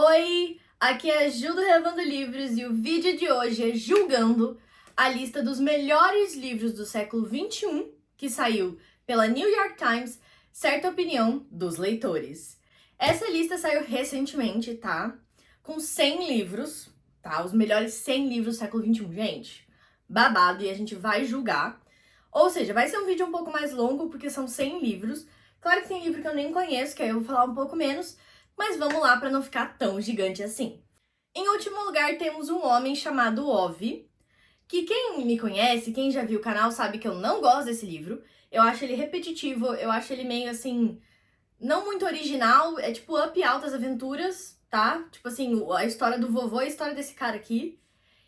Oi, aqui é a Ju do Relevando Livros e o vídeo de hoje é julgando a lista dos melhores livros do século XXI que saiu pela New York Times, certa opinião dos leitores. Essa lista saiu recentemente, tá? Com 100 livros, tá? Os melhores 100 livros do século XXI, gente. Babado, e a gente vai julgar. Ou seja, vai ser um vídeo um pouco mais longo porque são 100 livros. Claro que tem livro que eu nem conheço, que aí eu vou falar um pouco menos, mas vamos lá para não ficar tão gigante assim. Em último lugar, temos um homem chamado Ove, que quem me conhece, quem já viu o canal, sabe que eu não gosto desse livro. Eu acho ele repetitivo, eu acho ele meio assim, não muito original, é tipo Up e Altas Aventuras, tá? Tipo assim, a história do vovô e a história desse cara aqui.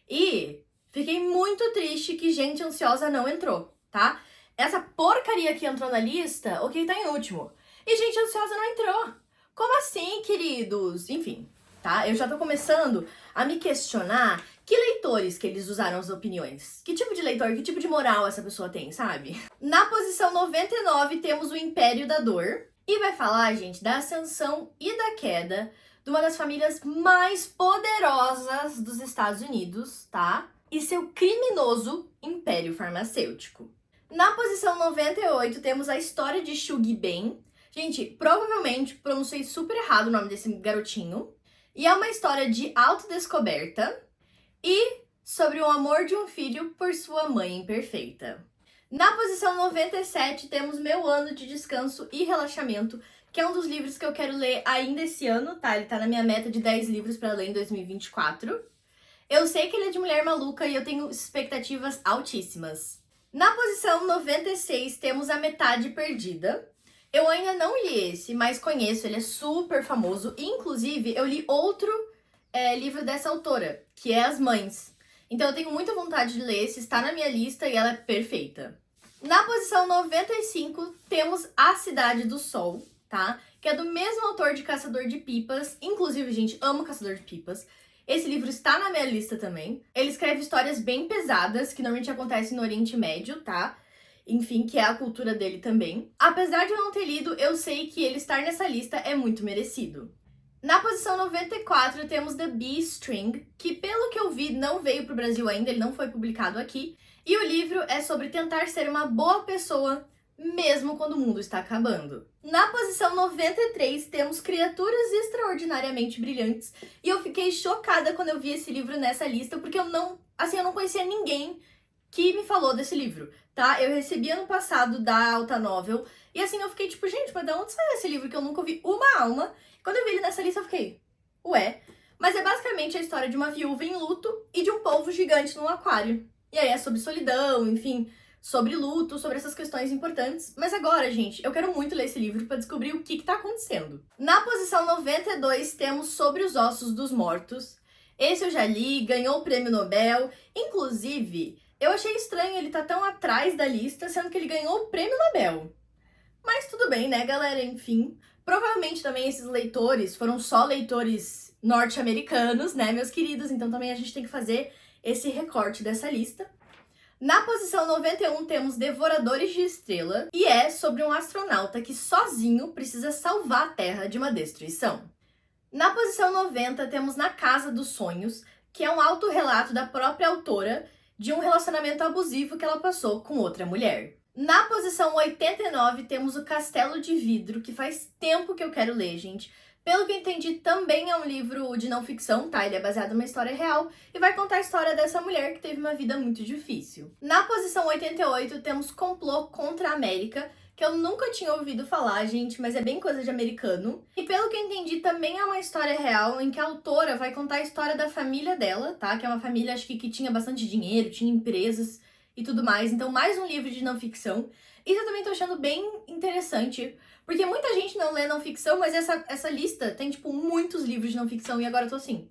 E fiquei muito triste que Gente Ansiosa não entrou, tá? Essa porcaria que entrou na lista, ok, tá em último. E Gente Ansiosa não entrou. Como assim, queridos? Enfim, tá? Eu já tô começando a me questionar que leitores que eles usaram as opiniões. Que tipo de leitor, que tipo de moral essa pessoa tem, sabe? Na posição 99 temos o Império da Dor. E vai falar, gente, da ascensão e da queda de uma das famílias mais poderosas dos Estados Unidos, tá? E seu criminoso império farmacêutico. Na posição 98 temos a história de Shug Ben. Gente, provavelmente pronunciei super errado o nome desse garotinho. E é uma história de autodescoberta e sobre o amor de um filho por sua mãe imperfeita. Na posição 97 temos Meu Ano de Descanso e Relaxamento, que é um dos livros que eu quero ler ainda esse ano, tá? Ele tá na minha meta de 10 livros para ler em 2024. Eu sei que ele é de mulher maluca e eu tenho expectativas altíssimas. Na posição 96 temos A Metade Perdida. Eu ainda não li esse, mas conheço, ele é super famoso. Inclusive, eu li outro livro dessa autora, que é As Mães. Então eu tenho muita vontade de ler esse, está na minha lista e ela é perfeita. Na posição 95 temos A Cidade do Sol, tá? Que é do mesmo autor de Caçador de Pipas. Inclusive, gente, amo Caçador de Pipas. Esse livro está na minha lista também. Ele escreve histórias bem pesadas, que normalmente acontecem no Oriente Médio, tá? Enfim, que é a cultura dele também. Apesar de eu não ter lido, eu sei que ele estar nessa lista é muito merecido. Na posição 94 temos The Bee String, que pelo que eu vi não veio pro Brasil ainda, ele não foi publicado aqui. E o livro é sobre tentar ser uma boa pessoa, mesmo quando o mundo está acabando. Na posição 93 temos Criaturas Extraordinariamente Brilhantes. E eu fiquei chocada quando eu vi esse livro nessa lista, porque eu não conhecia ninguém que me falou desse livro, tá? Eu recebi ano passado da Alta Novel, e assim eu fiquei tipo, gente, mas de onde saiu esse livro que eu nunca ouvi uma alma? Quando eu vi ele nessa lista eu fiquei, ué? Mas é basicamente a história de uma viúva em luto e de um polvo gigante num aquário. E aí é sobre solidão, enfim, sobre luto, sobre essas questões importantes. Mas agora, gente, eu quero muito ler esse livro pra descobrir o que tá acontecendo. Na posição 92 temos Sobre os Ossos dos Mortos. Esse eu já li, ganhou o prêmio Nobel, inclusive... Eu achei estranho ele tá tão atrás da lista, sendo que ele ganhou o prêmio Nobel. Mas tudo bem, né, galera? Enfim. Provavelmente também esses leitores foram só leitores norte-americanos, né, meus queridos? Então também a gente tem que fazer esse recorte dessa lista. Na posição 91 temos Devoradores de Estrela, e é sobre um astronauta que sozinho precisa salvar a Terra de uma destruição. Na posição 90 temos Na Casa dos Sonhos, que é um autorrelato da própria autora, de um relacionamento abusivo que ela passou com outra mulher. Na posição 89 temos O Castelo de Vidro, que faz tempo que eu quero ler, gente. Pelo que eu entendi, também é um livro de não ficção, tá? Ele é baseado numa história real e vai contar a história dessa mulher que teve uma vida muito difícil. Na posição 88 temos Complô contra a América, que eu nunca tinha ouvido falar, gente, mas é bem coisa de americano. E pelo que eu entendi, também é uma história real, em que a autora vai contar a história da família dela, tá? Que é uma família, acho que tinha bastante dinheiro, tinha empresas e tudo mais. Então, mais um livro de não ficção. Isso eu também tô achando bem interessante, porque muita gente não lê não ficção, mas essa lista tem, tipo, muitos livros de não ficção, e agora eu tô assim.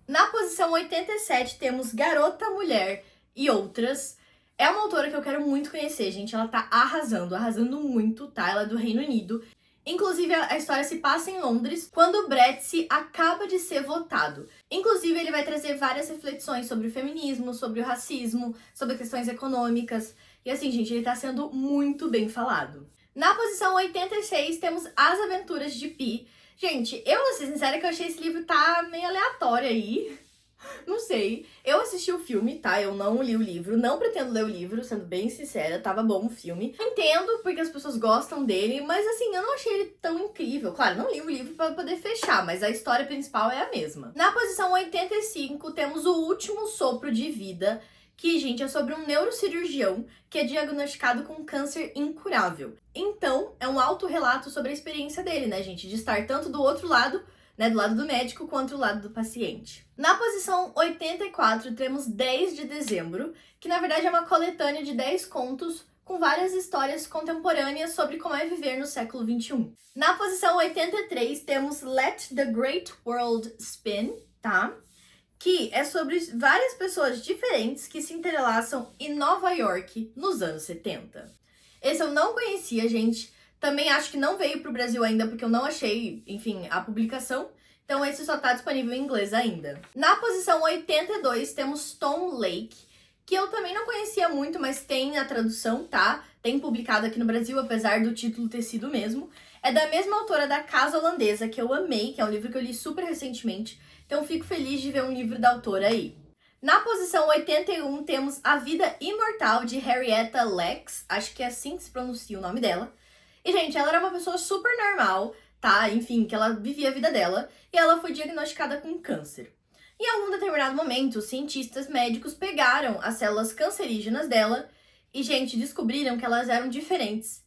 Na posição 87 temos Garota, Mulher e Outras. É uma autora que eu quero muito conhecer, gente. Ela tá arrasando muito, tá? Ela é do Reino Unido. Inclusive, a história se passa em Londres, quando o Brexit acaba de ser votado. Inclusive, ele vai trazer várias reflexões sobre o feminismo, sobre o racismo, sobre questões econômicas. E assim, gente, ele tá sendo muito bem falado. Na posição 86, temos As Aventuras de Pi, Gente, eu vou ser sincera que eu achei esse livro tá meio aleatório aí. Não sei. Eu assisti o filme, tá? Eu não li o livro. Não pretendo ler o livro, sendo bem sincera. Tava bom o filme. Entendo porque as pessoas gostam dele, mas assim, eu não achei ele tão incrível. Claro, não li o livro pra poder fechar, mas a história principal é a mesma. Na posição 85, temos O Último Sopro de Vida, que, gente, é sobre um neurocirurgião que é diagnosticado com câncer incurável. Então, é um autorrelato sobre a experiência dele, né, gente? De estar tanto do outro lado, né, do lado do médico, quanto do lado do paciente. Na posição 84, temos 10 de Dezembro, que na verdade é uma coletânea de 10 contos com várias histórias contemporâneas sobre como é viver no século XXI. Na posição 83, temos Let the Great World Spin, tá? Que é sobre várias pessoas diferentes que se entrelaçam em Nova York nos anos 70. Esse eu não conhecia, gente. Também acho que não veio pro Brasil ainda, porque eu não achei, enfim, a publicação. Então esse só tá disponível em inglês ainda. Na posição 82 temos Tom Lake, que eu também não conhecia muito, mas tem a tradução, tá? Tem publicado aqui no Brasil, apesar do título ter sido o mesmo. É da mesma autora da Casa Holandesa, que eu amei, que é um livro que eu li super recentemente. Então fico feliz de ver um livro da autora aí. Na posição 81 temos A Vida Imortal, de Henrietta Lacks. Acho que é assim que se pronuncia o nome dela. E, gente, ela era uma pessoa super normal, tá? Enfim, que ela vivia a vida dela. E ela foi diagnosticada com câncer. Em algum determinado momento, cientistas médicos pegaram as células cancerígenas dela e, gente, descobriram que elas eram diferentes.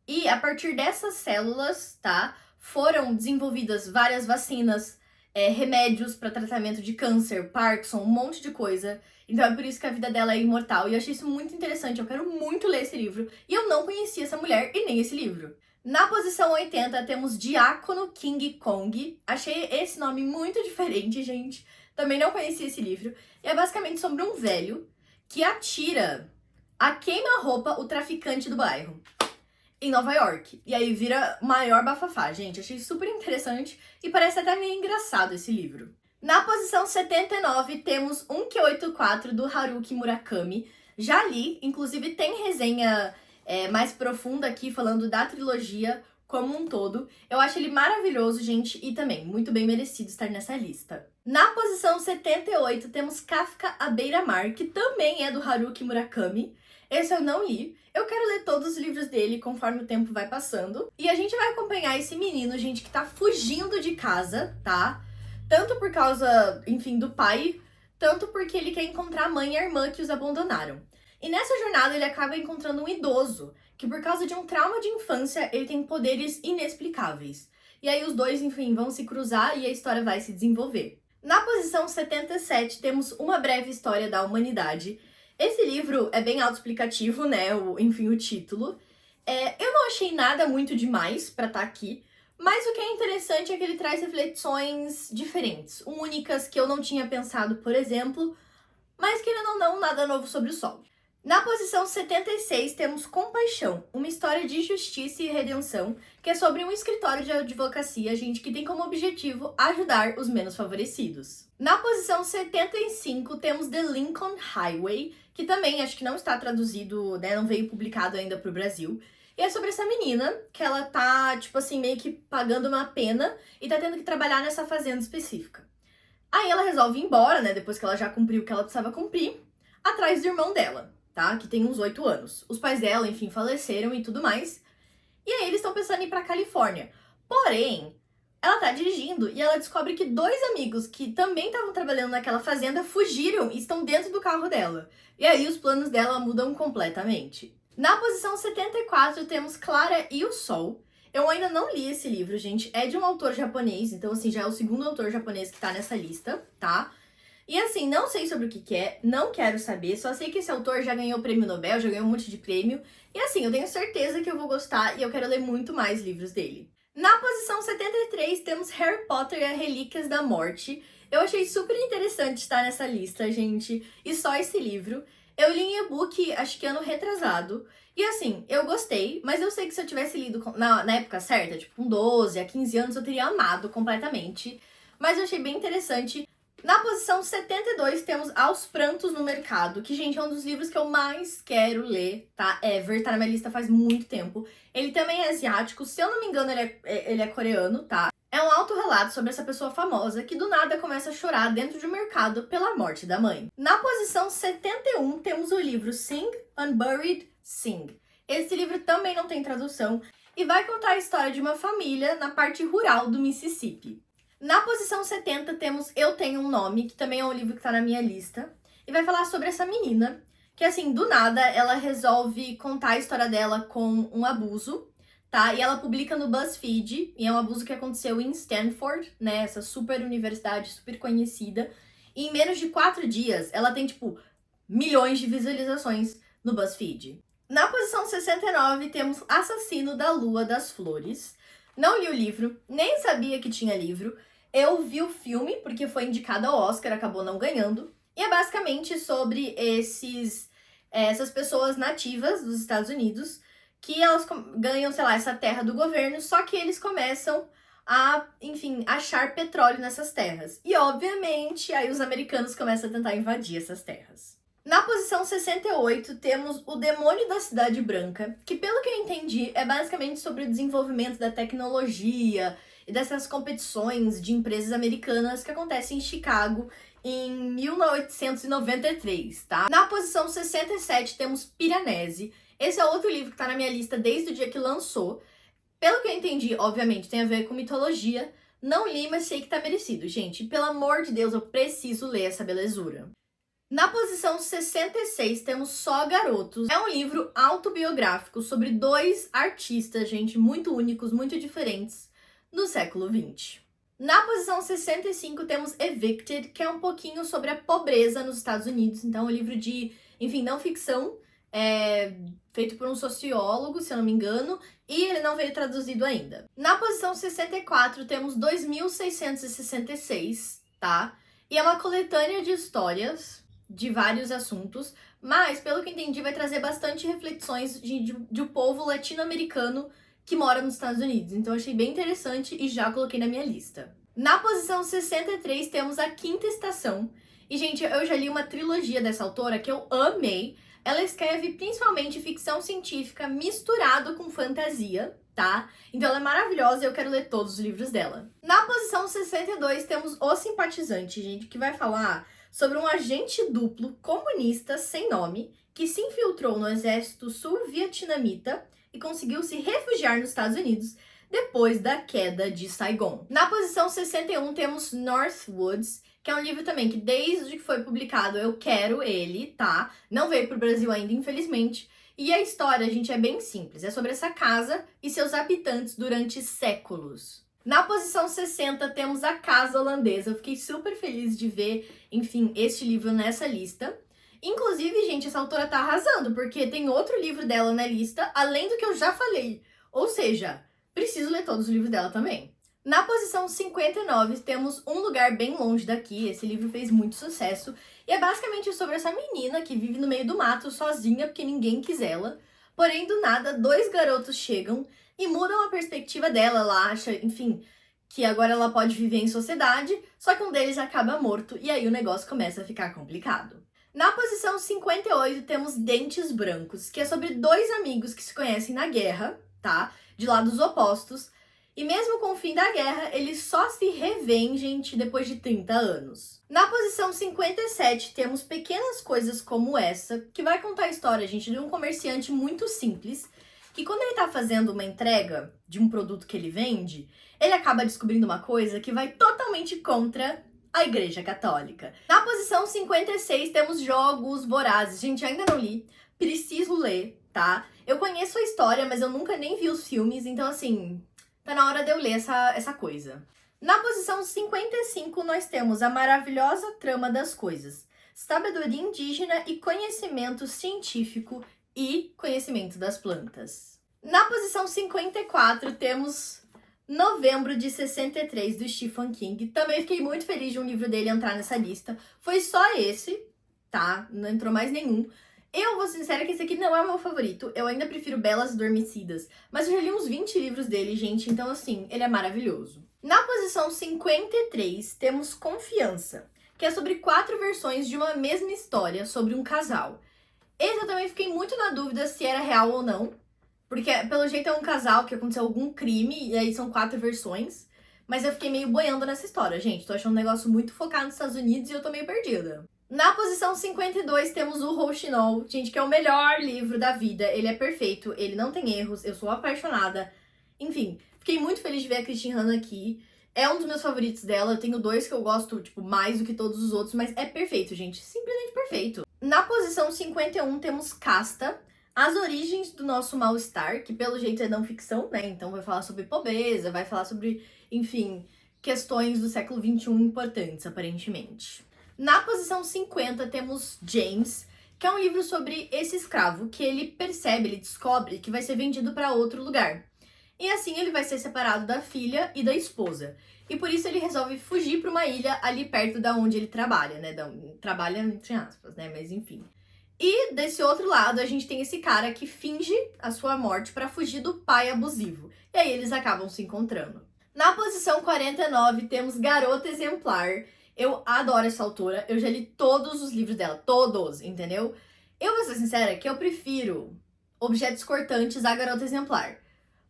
E a partir dessas células, tá, foram desenvolvidas várias vacinas, remédios para tratamento de câncer, Parkinson, um monte de coisa. Então é por isso que a vida dela é imortal. E eu achei isso muito interessante. Eu quero muito ler esse livro. E eu não conhecia essa mulher e nem esse livro. Na posição 80 temos Diácono King Kong. Achei esse nome muito diferente, gente. Também não conhecia esse livro. E é basicamente sobre um velho que atira a queima-roupa o traficante do bairro em Nova York. E aí vira maior bafafá, gente. Achei super interessante e parece até meio engraçado esse livro. Na posição 79 temos 1Q84 do Haruki Murakami. Já li, inclusive tem resenha mais profunda aqui falando da trilogia como um todo. Eu acho ele maravilhoso, gente, e também muito bem merecido estar nessa lista. Na posição 78 temos Kafka à Beira-Mar, que também é do Haruki Murakami. Esse eu não li. Eu quero ler todos os livros dele conforme o tempo vai passando. E a gente vai acompanhar esse menino, gente, que tá fugindo de casa, tá? Tanto por causa, enfim, do pai, tanto porque ele quer encontrar a mãe e a irmã que os abandonaram. E nessa jornada ele acaba encontrando um idoso, que por causa de um trauma de infância, ele tem poderes inexplicáveis. E aí os dois, enfim, vão se cruzar e a história vai se desenvolver. Na posição 77 temos Uma Breve História da Humanidade. Esse livro é bem autoexplicativo, né? Enfim, o título. Eu não achei nada muito demais pra estar aqui, mas o que é interessante é que ele traz reflexões diferentes, únicas, que eu não tinha pensado, por exemplo, mas querendo ou não, nada novo sobre o sol. Na posição 76 temos Compaixão, uma história de justiça e redenção, que é sobre um escritório de advocacia, gente, que tem como objetivo ajudar os menos favorecidos. Na posição 75 temos The Lincoln Highway, que também acho que não está traduzido, né, não veio publicado ainda pro Brasil. E é sobre essa menina, que ela tá, tipo assim, meio que pagando uma pena e tá tendo que trabalhar nessa fazenda específica. Aí ela resolve ir embora, né, depois que ela já cumpriu o que ela precisava cumprir, atrás do irmão dela, tá? Que tem uns 8 anos. Os pais dela, enfim, faleceram e tudo mais. E aí eles estão pensando em ir pra Califórnia. Porém, ela tá dirigindo e ela descobre que 2 amigos que também estavam trabalhando naquela fazenda fugiram e estão dentro do carro dela. E aí os planos dela mudam completamente. Na posição 74 temos Clara e o Sol. Eu ainda não li esse livro, gente. É de um autor japonês, então assim, já é o segundo autor japonês que tá nessa lista, tá? E assim, não sei sobre o que é, não quero saber, só sei que esse autor já ganhou prêmio Nobel, já ganhou um monte de prêmio. E assim, eu tenho certeza que eu vou gostar e eu quero ler muito mais livros dele. Na posição 73 temos Harry Potter e as Relíquias da Morte. Eu achei super interessante estar nessa lista, gente, e só esse livro. Eu li em e-book, acho que ano retrasado. E assim, eu gostei, mas eu sei que se eu tivesse lido na época certa, tipo com 12 a 15 anos, eu teria amado completamente. Mas eu achei bem interessante. Na posição 72 temos Aos Prantos no Mercado, que, gente, é um dos livros que eu mais quero ler, tá? Ever, tá na minha lista faz muito tempo. Ele também é asiático, se eu não me engano ele é coreano, tá? É um autorrelato sobre essa pessoa famosa que do nada começa a chorar dentro de um mercado pela morte da mãe. Na posição 71 temos o livro Sing, Unburied, Sing. Esse livro também não tem tradução e vai contar a história de uma família na parte rural do Mississippi. Na posição 70 temos Eu Tenho um Nome, que também é um livro que tá na minha lista, e vai falar sobre essa menina que, assim, do nada, ela resolve contar a história dela com um abuso, tá? E ela publica no BuzzFeed, e é um abuso que aconteceu em Stanford, né? Essa super universidade, super conhecida. E em menos de 4 dias, ela tem, tipo, milhões de visualizações no BuzzFeed. Na posição 69, temos Assassino da Lua das Flores. Não li o livro, nem sabia que tinha livro. Eu vi o filme, porque foi indicado ao Oscar, acabou não ganhando. E é basicamente sobre essas pessoas nativas dos Estados Unidos, que elas ganham, sei lá, essa terra do governo, só que eles começam a, enfim, achar petróleo nessas terras. E, obviamente, aí os americanos começam a tentar invadir essas terras. Na posição 68, temos O Demônio da Cidade Branca, que, pelo que eu entendi, é basicamente sobre o desenvolvimento da tecnologia e dessas competições de empresas americanas que acontecem em Chicago em 1893, tá? Na posição 67 temos Piranesi. Esse é outro livro que tá na minha lista desde o dia que lançou. Pelo que eu entendi, obviamente, tem a ver com mitologia. Não li, mas sei que tá merecido, gente. Pelo amor de Deus, eu preciso ler essa belezura. Na posição 66 temos Só Garotos. É um livro autobiográfico sobre 2 artistas, gente, muito únicos, muito diferentes, do século XX. Na posição 65 temos Evicted, que é um pouquinho sobre a pobreza nos Estados Unidos. Então, é um livro de, enfim, não ficção, feito por um sociólogo, se eu não me engano, e ele não veio traduzido ainda. Na posição 64 temos 2666, tá? E é uma coletânea de histórias de vários assuntos, mas, pelo que entendi, vai trazer bastante reflexões de um povo latino-americano que mora nos Estados Unidos. Então, eu achei bem interessante e já coloquei na minha lista. Na posição 63, temos A Quinta Estação. E, gente, eu já li uma trilogia dessa autora que eu amei. Ela escreve principalmente ficção científica misturado com fantasia, tá? Então ela é maravilhosa e eu quero ler todos os livros dela. Na posição 62, temos O Simpatizante, gente, que vai falar sobre um agente duplo comunista sem nome que se infiltrou no exército sul-vietnamita e conseguiu se refugiar nos Estados Unidos depois da queda de Saigon. Na posição 61 temos Northwoods, que é um livro também que desde que foi publicado eu quero ele, tá? Não veio pro Brasil ainda, infelizmente. E a história, gente, é bem simples. É sobre essa casa e seus habitantes durante séculos. Na posição 60 temos A Casa Holandesa. Eu fiquei super feliz de ver, enfim, este livro nessa lista. Inclusive, gente, essa autora tá arrasando, porque tem outro livro dela na lista, além do que eu já falei. Ou seja, preciso ler todos os livros dela também. Na posição 59, temos Um Lugar Bem Longe Daqui. Esse livro fez muito sucesso. E é basicamente sobre essa menina que vive no meio do mato sozinha, porque ninguém quis ela. Porém, do nada, 2 garotos chegam e mudam a perspectiva dela. Ela acha, enfim, que agora ela pode viver em sociedade, só que um deles acaba morto e aí o negócio começa a ficar complicado. Na posição 58, temos Dentes Brancos, que é sobre 2 amigos que se conhecem na guerra, tá? De lados opostos. E mesmo com o fim da guerra, eles só se revêem, gente, depois de 30 anos. Na posição 57, temos Pequenas Coisas Como Essa, que vai contar a história, gente, de um comerciante muito simples, que quando ele tá fazendo uma entrega de um produto que ele vende, ele acaba descobrindo uma coisa que vai totalmente contra a Igreja Católica. Na posição 56, temos Jogos Vorazes. Gente, ainda não li, preciso ler, tá? Eu conheço a história, mas eu nunca nem vi os filmes, então, assim, tá na hora de eu ler essa coisa. Na posição 55, nós temos A Maravilhosa Trama das Coisas, Sabedoria Indígena e Conhecimento Científico e Conhecimento das Plantas. Na posição 54, temos Novembro de 63, do Stephen King. Também fiquei muito feliz de um livro dele entrar nessa lista. Foi só esse, tá? Não entrou mais nenhum. Eu vou ser sincera que esse aqui não é o meu favorito. Eu ainda prefiro Belas Adormecidas. Mas eu já li uns 20 livros dele, gente. Então, assim, ele é maravilhoso. Na posição 53, temos Confiança, que é sobre 4 versões de uma mesma história sobre um casal. Esse eu também fiquei muito na dúvida se era real ou não. Porque, pelo jeito, é um casal que aconteceu algum crime, e aí são 4 versões. Mas eu fiquei meio boiando nessa história, gente. Tô achando um negócio muito focado nos Estados Unidos e eu tô meio perdida. Na posição 52 temos o Rouxinol, gente, que é o melhor livro da vida. Ele é perfeito, ele não tem erros, eu sou apaixonada. Enfim, fiquei muito feliz de ver a Christine Hanna aqui. É um dos meus favoritos dela, eu tenho 2 que eu gosto, tipo, mais do que todos os outros, mas é perfeito, gente, simplesmente perfeito. Na posição 51 temos Casta, As Origens do Nosso Mal-Estar, que pelo jeito é não ficção, né? Então vai falar sobre pobreza, vai falar sobre, enfim, questões do século XXI importantes, aparentemente. Na posição 50 temos James, que é um livro sobre esse escravo que ele percebe, ele descobre que vai ser vendido para outro lugar. E assim ele vai ser separado da filha e da esposa. E por isso ele resolve fugir para uma ilha ali perto da onde ele trabalha, né? Trabalha entre aspas, né? Mas enfim. E desse outro lado a gente tem esse cara que finge a sua morte para fugir do pai abusivo. E aí eles acabam se encontrando. Na posição 49 temos Garota Exemplar. Eu adoro essa autora, eu já li todos os livros dela, todos, entendeu? Eu vou ser sincera que eu prefiro Objetos Cortantes a Garota Exemplar.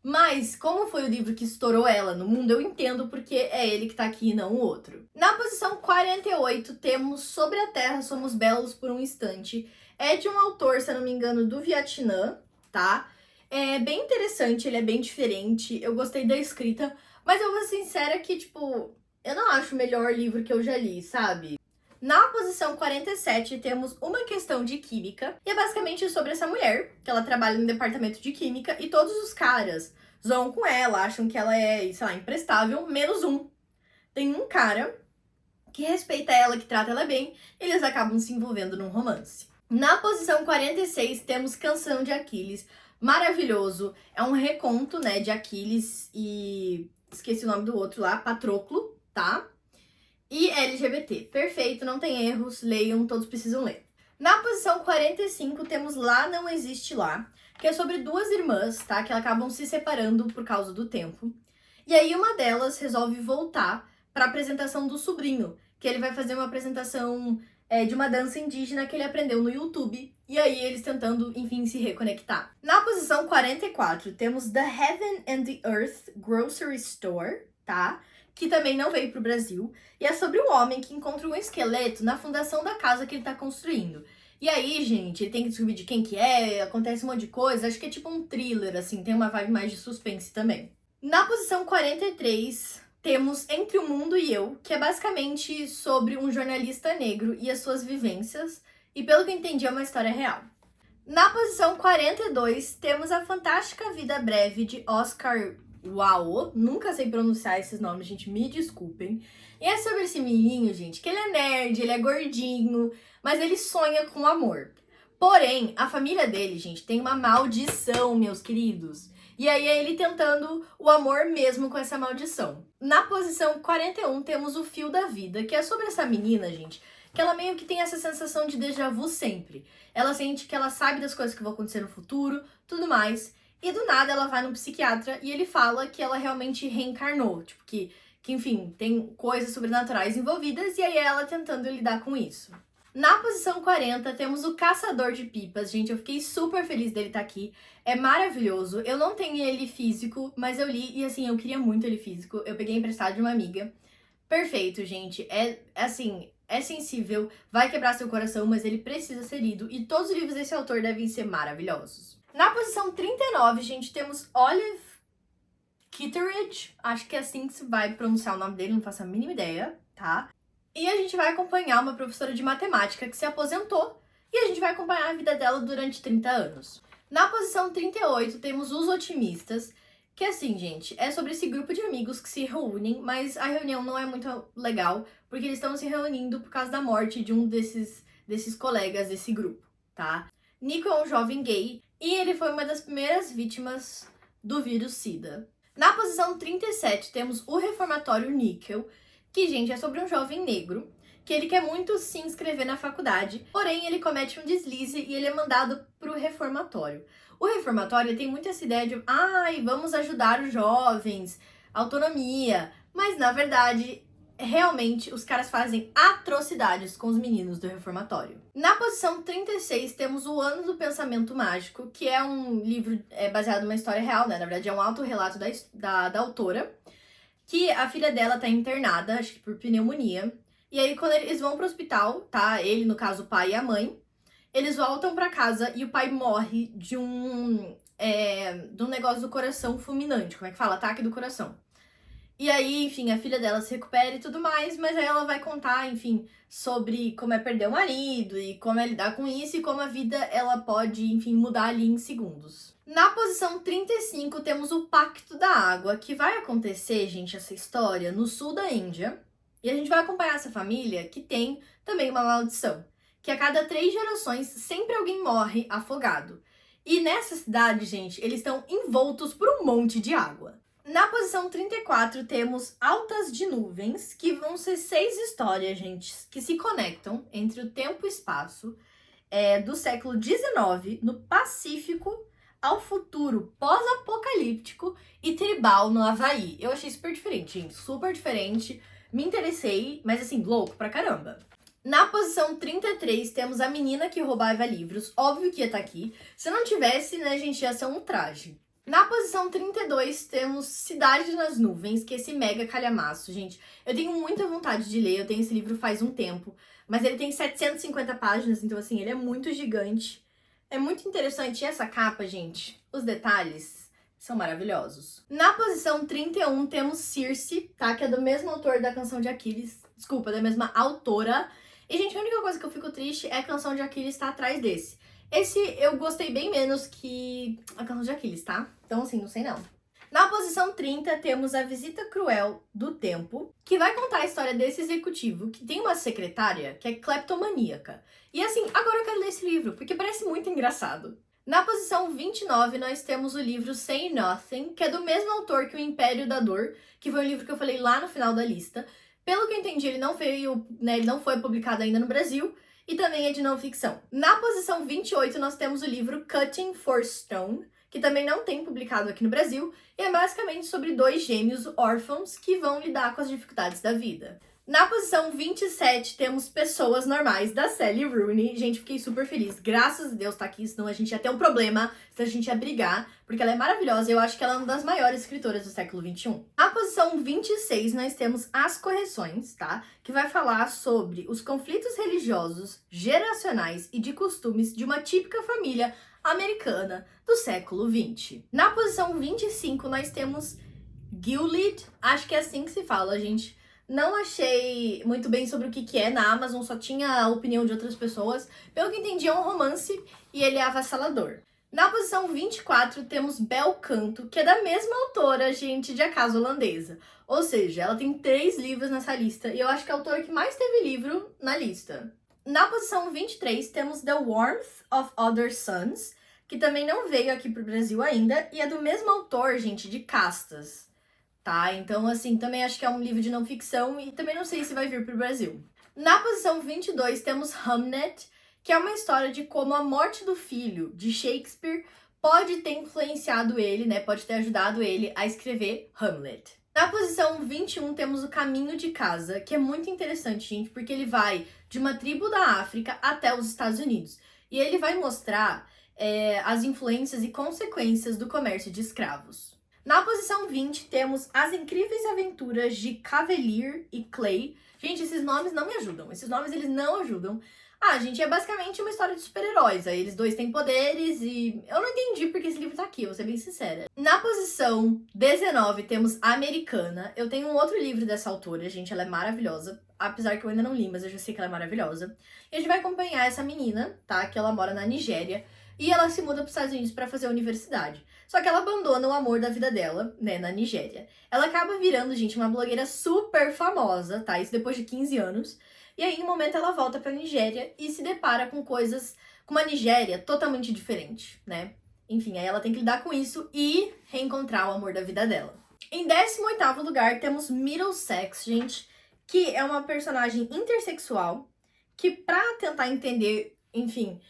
Mas, como foi o livro que estourou ela no mundo, eu entendo porque é ele que tá aqui e não o outro. Na posição 48 temos Sobre a Terra Somos Belos por um Instante. É de um autor, se eu não me engano, do Vietnã, tá? É bem interessante, ele é bem diferente, eu gostei da escrita, mas eu vou ser sincera que, tipo, eu não acho o melhor livro que eu já li, sabe? Na posição 47 temos Uma Questão de Química, e é basicamente sobre essa mulher, que ela trabalha no departamento de química, e todos os caras zoam com ela, acham que ela é, sei lá, imprestável, menos um. Tem um cara que respeita ela, que trata ela bem, e eles acabam se envolvendo num romance. Na posição 46 temos Canção de Aquiles, maravilhoso, é um reconto, né, de Aquiles e... esqueci o nome do outro lá, Patroclo, tá? E LGBT. Perfeito, não tem erros, leiam, todos precisam ler. Na posição 45 temos Lá Não Existe Lá, que é sobre 2 irmãs, tá? Que acabam se separando por causa do tempo. E aí uma delas resolve voltar para a apresentação do sobrinho, que ele vai fazer uma apresentação de uma dança indígena que ele aprendeu no YouTube. E aí eles tentando, enfim, se reconectar. Na posição 44 temos The Heaven and the Earth Grocery Store, tá? Que também não veio pro Brasil, e é sobre um homem que encontra um esqueleto na fundação da casa que ele tá construindo. E aí, gente, ele tem que descobrir de quem que é, acontece um monte de coisa, acho que é tipo um thriller, assim, tem uma vibe mais de suspense também. Na posição 43, temos Entre o Mundo e Eu, que é basicamente sobre um jornalista negro e as suas vivências, e pelo que eu entendi é uma história real. Na posição 42, temos A Fantástica Vida Breve, de Oscar Uau, nunca sei pronunciar esses nomes, gente, me desculpem. E é sobre esse menininho, gente, que ele é nerd, ele é gordinho, mas ele sonha com amor. Porém, a família dele, gente, tem uma maldição, meus queridos. E aí é ele tentando o amor mesmo com essa maldição. Na posição 41 temos O Fio da Vida, que é sobre essa menina, gente, que ela meio que tem essa sensação de déjà vu sempre. Ela sente que ela sabe das coisas que vão acontecer no futuro, tudo mais. E do nada ela vai no psiquiatra e ele fala que ela realmente reencarnou, tipo, que enfim, tem coisas sobrenaturais envolvidas e aí é ela tentando lidar com isso. Na posição 40 temos O Caçador de Pipas, gente, eu fiquei super feliz dele estar aqui, é maravilhoso, eu não tenho ele físico, mas eu li e assim, eu queria muito ele físico, eu peguei emprestado de uma amiga. Perfeito, gente, é assim, é sensível, vai quebrar seu coração, mas ele precisa ser lido e todos os livros desse autor devem ser maravilhosos. Na posição 39, gente, temos Olive Kitteridge, acho que é assim que se vai pronunciar o nome dele, não faço a mínima ideia, tá? E a gente vai acompanhar uma professora de matemática que se aposentou e a gente vai acompanhar a vida dela durante 30 anos. Na posição 38, temos Os Otimistas, que assim, gente, é sobre esse grupo de amigos que se reúnem, mas a reunião não é muito legal, porque eles estão se reunindo por causa da morte de um desses colegas desse grupo, tá? Nico é um jovem gay e ele foi uma das primeiras vítimas do vírus SIDA. Na posição 37 temos O Reformatório Níquel, que, gente, é sobre um jovem negro que ele quer muito se inscrever na faculdade, porém ele comete um deslize e ele é mandado pro reformatório. O reformatório tem muito essa ideia de, vamos ajudar os jovens, autonomia, mas na verdade realmente os caras fazem atrocidades com os meninos do reformatório. Na posição 36 temos O Ano do Pensamento Mágico, que é um livro baseado numa história real, né? Na verdade é um autorrelato da autora. que a filha dela tá internada, acho que por pneumonia. E aí, quando eles vão pro hospital, tá? Ele, no caso, o pai e a mãe, eles voltam pra casa e o pai morre de um negócio do coração fulminante. Como é que fala? Ataque do coração. E aí, enfim, a filha dela se recupera e tudo mais, mas aí ela vai contar, enfim, sobre como é perder o marido e como é lidar com isso e como a vida ela pode, enfim, mudar ali em segundos. Na posição 35 temos o Pacto da Água, que vai acontecer, gente, essa história no sul da Índia. E a gente vai acompanhar essa família que tem também uma maldição, que a cada 3 gerações sempre alguém morre afogado. E nessa cidade, gente, eles estão envoltos por um monte de água. Na posição 34, temos Altas de Nuvens, que vão ser 6 histórias, gente, que se conectam entre o tempo e espaço do século XIX, no Pacífico, ao futuro pós-apocalíptico e tribal no Havaí. Eu achei super diferente, gente, super diferente. Me interessei, mas assim, louco pra caramba. Na posição 33, temos A Menina que Roubava Livros. Óbvio que ia estar aqui. Se não tivesse, né, gente, ia ser um traje. Na posição 32, temos Cidade nas Nuvens, que é esse mega calhamaço, gente. Eu tenho muita vontade de ler, eu tenho esse livro faz um tempo, mas ele tem 750 páginas, então assim, ele é muito gigante. É muito interessante. E essa capa, gente, os detalhes são maravilhosos. Na posição 31, temos Circe, tá? Que é do mesmo autor da Canção de Aquiles. Desculpa, da mesma autora. E, gente, a única coisa que eu fico triste é a Canção de Aquiles estar atrás desse. Esse eu gostei bem menos que a Canção de Aquiles, tá? Então, assim, não sei não. Na posição 30, temos A Visita Cruel do Tempo, que vai contar a história desse executivo que tem uma secretária que é cleptomaníaca. E assim, agora eu quero ler esse livro, porque parece muito engraçado. Na posição 29, nós temos o livro Say Nothing, que é do mesmo autor que O Império da Dor, que foi um livro que eu falei lá no final da lista. Pelo que eu entendi, ele não veio, né, ele não foi publicado ainda no Brasil, e também é de não ficção. Na posição 28, nós temos o livro Cutting for Stone, que também não tem publicado aqui no Brasil, e é basicamente sobre 2 gêmeos órfãos que vão lidar com as dificuldades da vida. Na posição 27, temos Pessoas Normais, da Sally Rooney. Gente, fiquei super feliz. Graças a Deus tá aqui, senão a gente ia ter um problema, senão a gente ia brigar, porque ela é maravilhosa e eu acho que ela é uma das maiores escritoras do século XXI. Na posição 26, nós temos As Correções, tá? Que vai falar sobre os conflitos religiosos, geracionais e de costumes de uma típica família americana do século XX. Na posição 25, nós temos Gilead, acho que é assim que se fala, gente. Não achei muito bem sobre o que é na Amazon, só tinha a opinião de outras pessoas. Pelo que entendi, é um romance e ele é avassalador. Na posição 24, temos Bel Canto, que é da mesma autora, gente, de A Casa Holandesa. Ou seja, ela tem 3 livros nessa lista e eu acho que é a autora que mais teve livro na lista. Na posição 23, temos The Warmth of Other Suns, que também não veio aqui pro Brasil ainda e é do mesmo autor, gente, de Castas. Tá? Então, assim, também acho que é um livro de não ficção e também não sei se vai vir pro Brasil. Na posição 22, temos Hamnet, que é uma história de como a morte do filho de Shakespeare pode ter influenciado ele, né? Pode ter ajudado ele a escrever Hamlet. Na posição 21, temos O Caminho de Casa, que é muito interessante, gente, porque ele vai de uma tribo da África até os Estados Unidos. E ele vai mostrar as influências e consequências do comércio de escravos. Na posição 20, temos As Incríveis Aventuras de Cavalier e Clay. Gente, esses nomes não me ajudam. Esses nomes, eles não ajudam. Ah, gente, é basicamente uma história de super-heróis. Aí eles 2 têm poderes e... eu não entendi porque esse livro tá aqui, vou ser bem sincera. Na posição 19, temos Americana. Eu tenho um outro livro dessa autora, gente, ela é maravilhosa. Apesar que eu ainda não li, mas eu já sei que ela é maravilhosa. E a gente vai acompanhar essa menina, tá? Que ela mora na Nigéria. E ela se muda para os Estados Unidos para fazer a universidade. Só que ela abandona o amor da vida dela, né, na Nigéria. Ela acaba virando, gente, uma blogueira super famosa, tá? Isso depois de 15 anos. E aí, em um momento, ela volta pra Nigéria e se depara com coisas, com uma Nigéria totalmente diferente, né? Enfim, aí ela tem que lidar com isso e reencontrar o amor da vida dela. Em 18º lugar, temos Middlesex, gente, que é uma personagem intersexual que, pra tentar entender, enfim...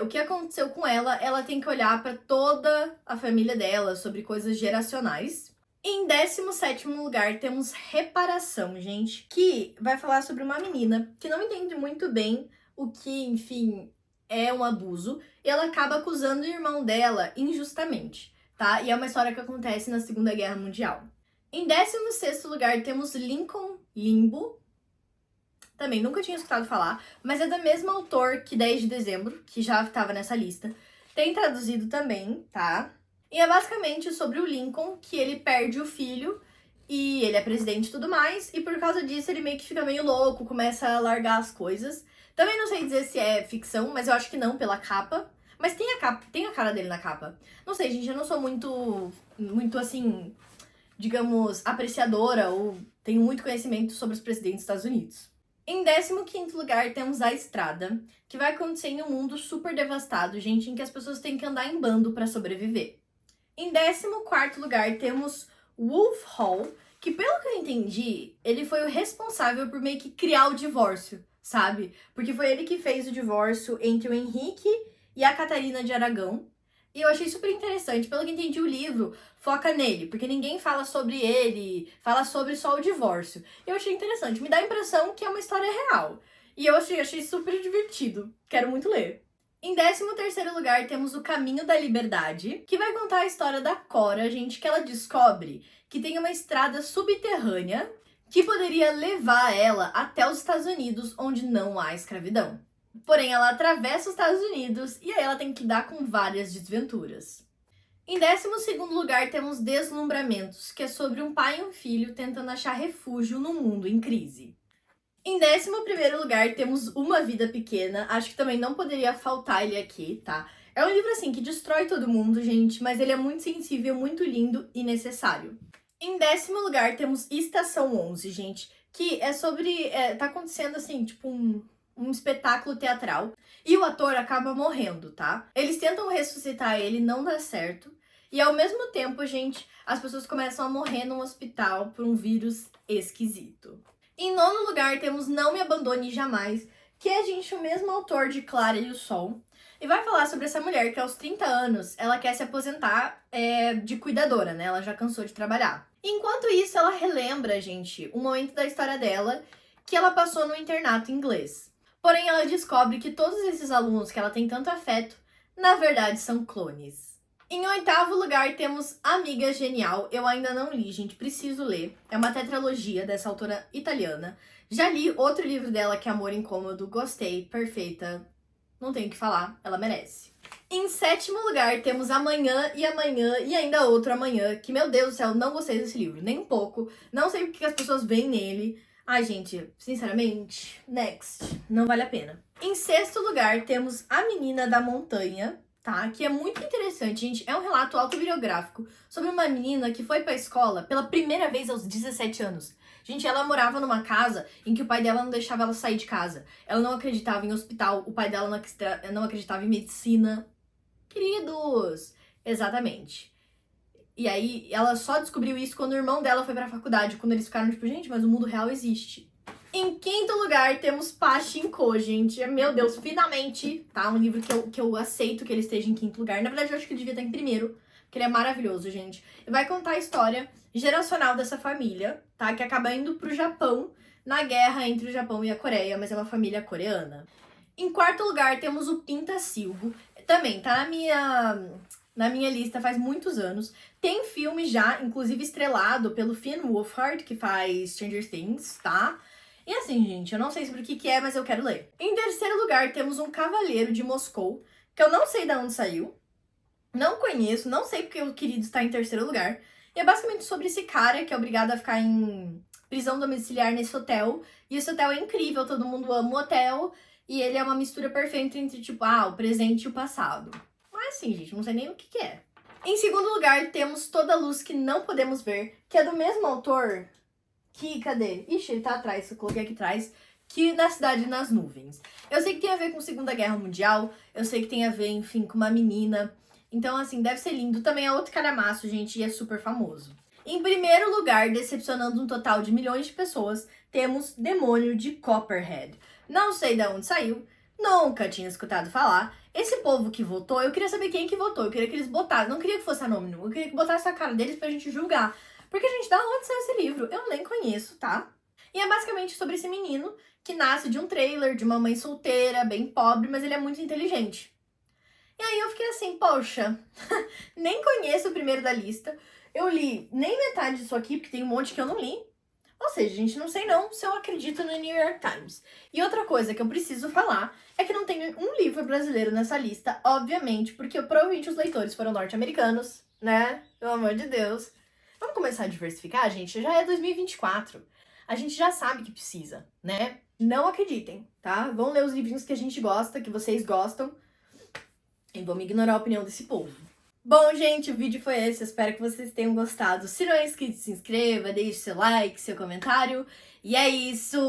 o que aconteceu com ela, ela tem que olhar para toda a família dela, sobre coisas geracionais. Em 17º lugar, temos Reparação, gente, que vai falar sobre uma menina que não entende muito bem o que, enfim, é um abuso, e ela acaba acusando o irmão dela injustamente, tá? E é uma história que acontece na Segunda Guerra Mundial. Em 16º lugar, temos Lincoln Limbo. Também nunca tinha escutado falar, mas é do mesmo autor que 10 de dezembro, que já estava nessa lista. Tem traduzido também, tá? E é basicamente sobre o Lincoln, que ele perde o filho e ele é presidente e tudo mais, e por causa disso ele meio que fica meio louco, começa a largar as coisas. Também não sei dizer se é ficção, mas eu acho que não, pela capa. Mas tem a capa, tem a cara dele na capa. Não sei, gente, eu não sou muito assim, digamos, apreciadora ou tenho muito conhecimento sobre os presidentes dos Estados Unidos. Em 15º lugar, temos A Estrada, que vai acontecer em um mundo super devastado, gente, em que as pessoas têm que andar em bando para sobreviver. Em 14º lugar, temos Wolf Hall, que pelo que eu entendi, ele foi o responsável por meio que criar o divórcio, sabe? Porque foi ele que fez o divórcio entre o Henrique e a Catarina de Aragão. E eu achei super interessante, pelo que entendi, o livro foca nele, porque ninguém fala sobre ele, fala sobre só o divórcio. Eu achei interessante, me dá a impressão que é uma história real. E eu achei super divertido, quero muito ler. Em 13º lugar, temos O Caminho da Liberdade, que vai contar a história da Cora, gente, que ela descobre que tem uma estrada subterrânea que poderia levar ela até os Estados Unidos, onde não há escravidão. Porém, ela atravessa os Estados Unidos e aí ela tem que lidar com várias desventuras. Em 12º lugar, temos Deslumbramentos, que é sobre um pai e um filho tentando achar refúgio num mundo em crise. Em 11º lugar, temos Uma Vida Pequena. Acho que também não poderia faltar ele aqui, tá? É um livro, assim, que destrói todo mundo, gente, mas ele é muito sensível, muito lindo e necessário. Em 10º lugar, temos Estação 11, gente, que é sobre... tá acontecendo, assim, tipo um espetáculo teatral, e o ator acaba morrendo, tá? Eles tentam ressuscitar ele, não dá certo, e ao mesmo tempo, gente, as pessoas começam a morrer num hospital por um vírus esquisito. Em 9º lugar, temos Não Me Abandone Jamais, que é, gente, o mesmo autor de Clara e o Sol, e vai falar sobre essa mulher que aos 30 anos, ela quer se aposentar de cuidadora, né? Ela já cansou de trabalhar. Enquanto isso, ela relembra, gente, um momento da história dela que ela passou no internato inglês. Porém, ela descobre que todos esses alunos que ela tem tanto afeto, na verdade, são clones. Em 8º lugar, temos Amiga Genial. Eu ainda não li, gente, preciso ler. É uma tetralogia dessa autora italiana. Já li outro livro dela, que é Amor Incômodo. Gostei, perfeita. Não tenho o que falar, ela merece. Em 7º lugar, temos Amanhã e ainda outro Amanhã, que, meu Deus do céu, não gostei desse livro, nem um pouco. Não sei o que as pessoas veem nele. Ai, gente, sinceramente, next, não vale a pena. Em 6º lugar, temos A Menina da Montanha, tá? Que é muito interessante, gente. É um relato autobiográfico sobre uma menina que foi pra escola pela primeira vez aos 17 anos. Gente, ela morava numa casa em que o pai dela não deixava ela sair de casa. Ela não acreditava em hospital, o pai dela não acreditava em medicina. Queridos! Exatamente. E aí, ela só descobriu isso quando o irmão dela foi pra faculdade, quando eles ficaram tipo, gente, mas o mundo real existe. Em 5º lugar, temos Pachinko, gente. Meu Deus, finalmente, tá? Um livro que eu aceito que ele esteja em 5º lugar. Na verdade, eu acho que ele devia estar em primeiro, porque ele é maravilhoso, gente. E vai contar a história geracional dessa família, tá? Que acaba indo pro Japão, na guerra entre o Japão e a Coreia, mas é uma família coreana. Em 4º lugar, temos o Pintacilgo. Também tá na minha lista faz muitos anos. Tem filme já, inclusive estrelado pelo Finn Wolfhard, que faz Stranger Things, tá? E assim, gente, eu não sei sobre o que é, mas eu quero ler. Em 3º lugar, temos Um Cavaleiro de Moscou, que eu não sei de onde saiu. Não conheço, não sei porque o querido está em 3º lugar. E é basicamente sobre esse cara que é obrigado a ficar em prisão domiciliar nesse hotel. E esse hotel é incrível, todo mundo ama o hotel. E ele é uma mistura perfeita entre, tipo, o presente e o passado. Mas assim, gente, não sei nem o que é. Em 2º lugar, temos Toda Luz que Não Podemos Ver, que é do mesmo autor que, cadê? Ixi, ele tá atrás, eu coloquei aqui atrás, que Na Cidade nas Nuvens. Eu sei que tem a ver com Segunda Guerra Mundial, eu sei que tem a ver, enfim, com uma menina. Então, assim, deve ser lindo. Também é outro calhamaço, gente, e é super famoso. Em 1º lugar, decepcionando um total de milhões de pessoas, temos Demônio de Copperhead. Não sei de onde saiu, nunca tinha escutado falar. Esse povo que votou, eu queria saber quem que votou. Eu queria que eles botassem, não queria que fosse anônimo, eu queria que botasse a cara deles pra gente julgar. Porque, gente, da onde saiu esse livro? Eu nem conheço, tá? E é basicamente sobre esse menino que nasce de um trailer, de uma mãe solteira, bem pobre, mas ele é muito inteligente. E aí eu fiquei assim, poxa, nem conheço o primeiro da lista. Eu li nem metade disso aqui, porque tem um monte que eu não li. Ou seja, gente, não sei não se eu acredito no New York Times. E outra coisa que eu preciso falar é que não tem um livro brasileiro nessa lista, obviamente, porque provavelmente os leitores foram norte-americanos, né? Pelo amor de Deus. Vamos começar a diversificar, gente? Já é 2024. A gente já sabe que precisa, né? Não acreditem, tá? Vão ler os livrinhos que a gente gosta, que vocês gostam, e vamos ignorar a opinião desse povo. Bom, gente, o vídeo foi esse. Eu espero que vocês tenham gostado. Se não é inscrito, se inscreva, deixe seu like, seu comentário. E é isso!